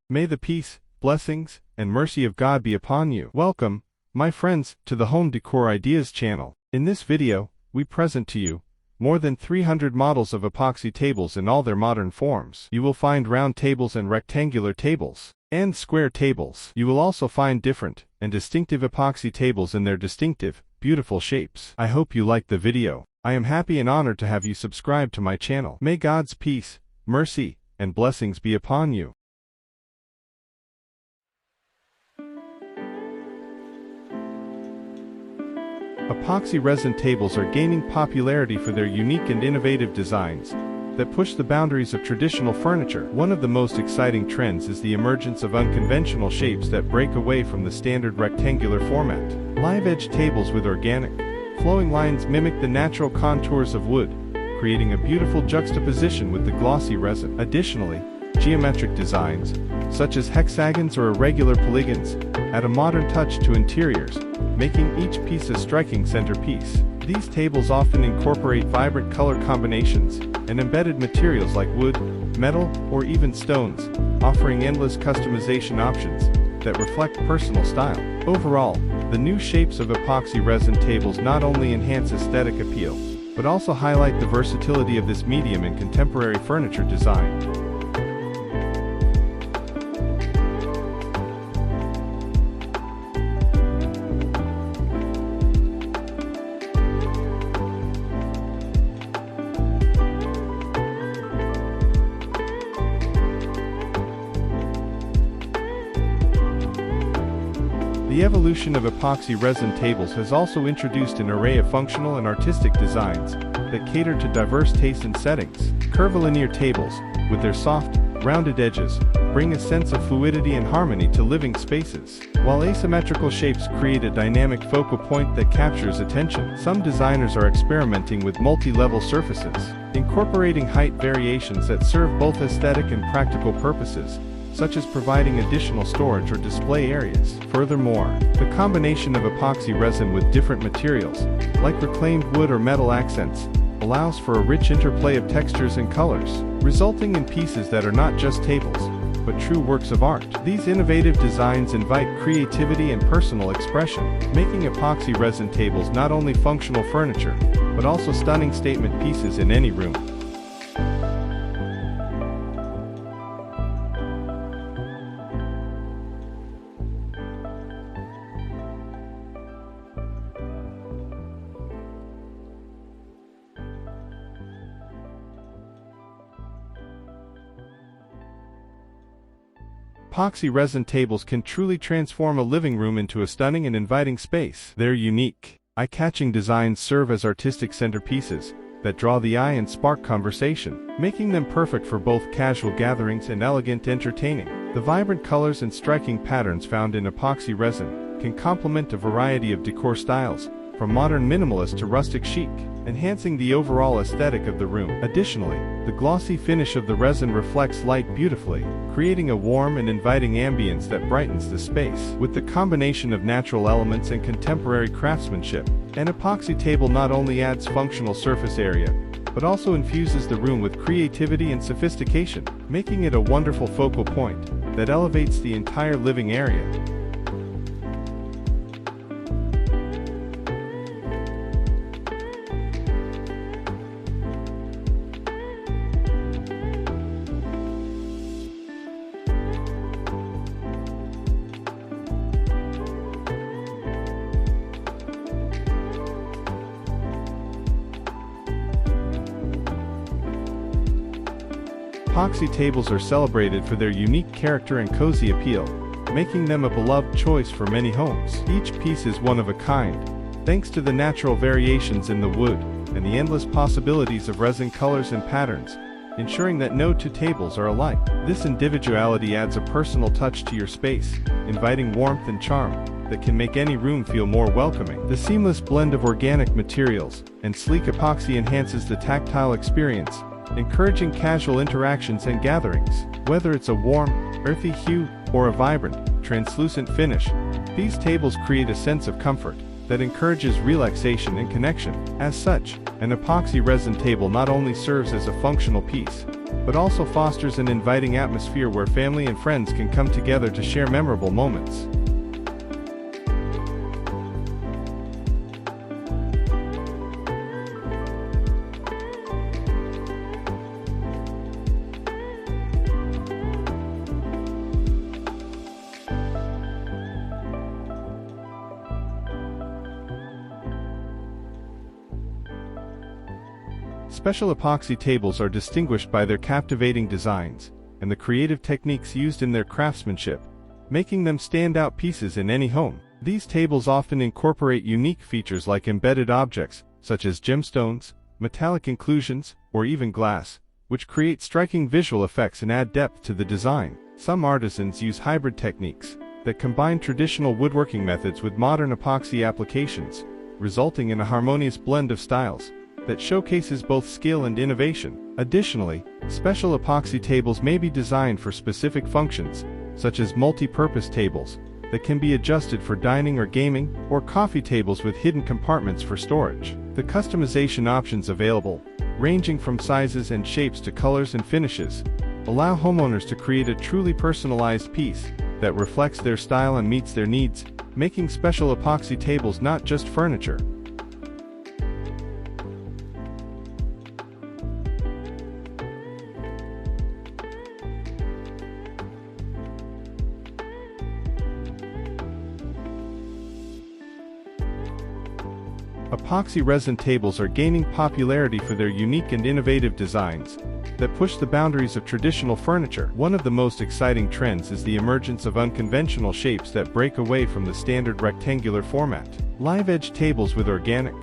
May the peace, blessings, and mercy of God be upon you. Welcome, my friends, to the Home Decor Ideas channel. In this video, we present to you more than 300 models of epoxy tables in all their modern forms. You will find round tables and rectangular tables, and square tables. You will also find different and distinctive epoxy tables in their distinctive, beautiful shapes. I hope you liked the video. I am happy and honored to have you subscribe to my channel. May God's peace, mercy, and blessings be upon you. Epoxy resin tables are gaining popularity for their unique and innovative designs that push the boundaries of traditional furniture. One of the most exciting trends is the emergence of unconventional shapes that break away from the standard rectangular format. Live-edge tables with organic, flowing lines mimic the natural contours of wood, creating a beautiful juxtaposition with the glossy resin. Additionally, geometric designs, such as hexagons or irregular polygons, add a modern touch to interiors, making each piece a striking centerpiece. These tables often incorporate vibrant color combinations and embedded materials like wood, metal, or even stones, offering endless customization options that reflect personal style. Overall, the new shapes of epoxy resin tables not only enhance aesthetic appeal, but also highlight the versatility of this medium in contemporary furniture design. The evolution of epoxy resin tables has also introduced an array of functional and artistic designs that cater to diverse tastes and settings. Curvilinear tables, with their soft, rounded edges, bring a sense of fluidity and harmony to living spaces, while asymmetrical shapes create a dynamic focal point that captures attention. Some designers are experimenting with multi-level surfaces, incorporating height variations that serve both aesthetic and practical purposes, such as providing additional storage or display areas. Furthermore, the combination of epoxy resin with different materials, like reclaimed wood or metal accents, allows for a rich interplay of textures and colors, resulting in pieces that are not just tables, but true works of art. These innovative designs invite creativity and personal expression, making epoxy resin tables not only functional furniture, but also stunning statement pieces in any room. Epoxy resin tables can truly transform a living room into a stunning and inviting space. Their unique, eye-catching designs serve as artistic centerpieces that draw the eye and spark conversation, making them perfect for both casual gatherings and elegant entertaining. The vibrant colors and striking patterns found in epoxy resin can complement a variety of decor styles, from modern minimalist to rustic chic, enhancing the overall aesthetic of the room. Additionally, the glossy finish of the resin reflects light beautifully, creating a warm and inviting ambience that brightens the space. With the combination of natural elements and contemporary craftsmanship, an epoxy table not only adds functional surface area, but also infuses the room with creativity and sophistication, making it a wonderful focal point that elevates the entire living area. Epoxy tables are celebrated for their unique character and cozy appeal, making them a beloved choice for many homes. Each piece is one of a kind, thanks to the natural variations in the wood and the endless possibilities of resin colors and patterns, ensuring that no two tables are alike. This individuality adds a personal touch to your space, inviting warmth and charm that can make any room feel more welcoming. The seamless blend of organic materials and sleek epoxy enhances the tactile experience, encouraging casual interactions and gatherings. Whether it's a warm, earthy hue or a vibrant, translucent finish, these tables create a sense of comfort that encourages relaxation and connection. As such, an epoxy resin table not only serves as a functional piece, but also fosters an inviting atmosphere where family and friends can come together to share memorable moments. Special epoxy tables are distinguished by their captivating designs and the creative techniques used in their craftsmanship, making them standout pieces in any home. These tables often incorporate unique features like embedded objects, such as gemstones, metallic inclusions, or even glass, which create striking visual effects and add depth to the design. Some artisans use hybrid techniques that combine traditional woodworking methods with modern epoxy applications, resulting in a harmonious blend of styles that showcases both skill and innovation. Additionally, special epoxy tables may be designed for specific functions, such as multi-purpose tables that can be adjusted for dining or gaming, or coffee tables with hidden compartments for storage. The customization options available, ranging from sizes and shapes to colors and finishes, allow homeowners to create a truly personalized piece that reflects their style and meets their needs, making special epoxy tables not just furniture. Epoxy resin tables are gaining popularity for their unique and innovative designs that push the boundaries of traditional furniture. One of the most exciting trends is the emergence of unconventional shapes that break away from the standard rectangular format. Live-edge tables with organic,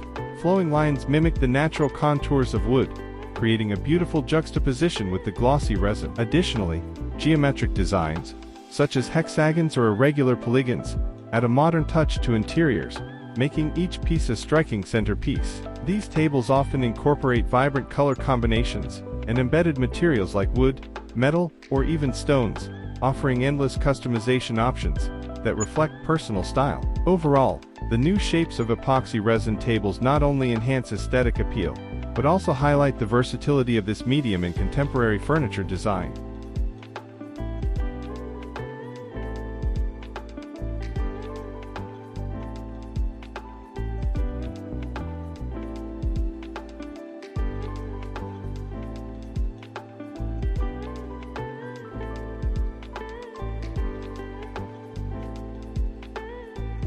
flowing lines mimic the natural contours of wood, creating a beautiful juxtaposition with the glossy resin. Additionally, geometric designs, such as hexagons or irregular polygons, add a modern touch to interiors, making each piece a striking centerpiece. These tables often incorporate vibrant color combinations and embedded materials like wood, metal, or even stones, offering endless customization options that reflect personal style. Overall, the new shapes of epoxy resin tables not only enhance aesthetic appeal, but also highlight the versatility of this medium in contemporary furniture design.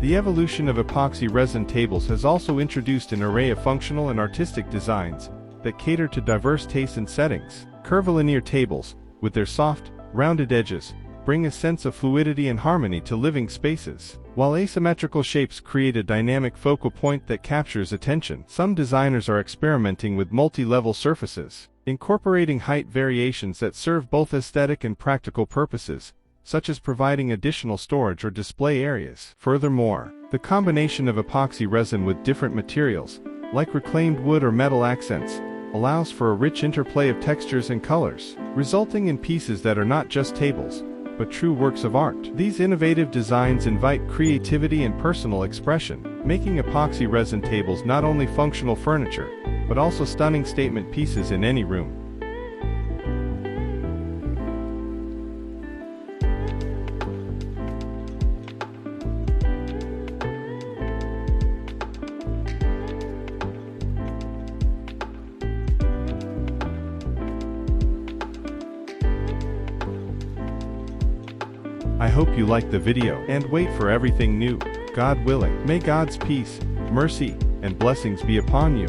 The evolution of epoxy resin tables has also introduced an array of functional and artistic designs that cater to diverse tastes and settings. Curvilinear tables, with their soft, rounded edges, bring a sense of fluidity and harmony to living spaces, while asymmetrical shapes create a dynamic focal point that captures attention. Some designers are experimenting with multi-level surfaces, incorporating height variations that serve both aesthetic and practical purposes, such as providing additional storage or display areas. Furthermore, the combination of epoxy resin with different materials, like reclaimed wood or metal accents, allows for a rich interplay of textures and colors, resulting in pieces that are not just tables, but true works of art. These innovative designs invite creativity and personal expression, making epoxy resin tables not only functional furniture, but also stunning statement pieces in any room. I hope you liked the video and wait for everything new. God willing, may God's peace, mercy, and blessings be upon you.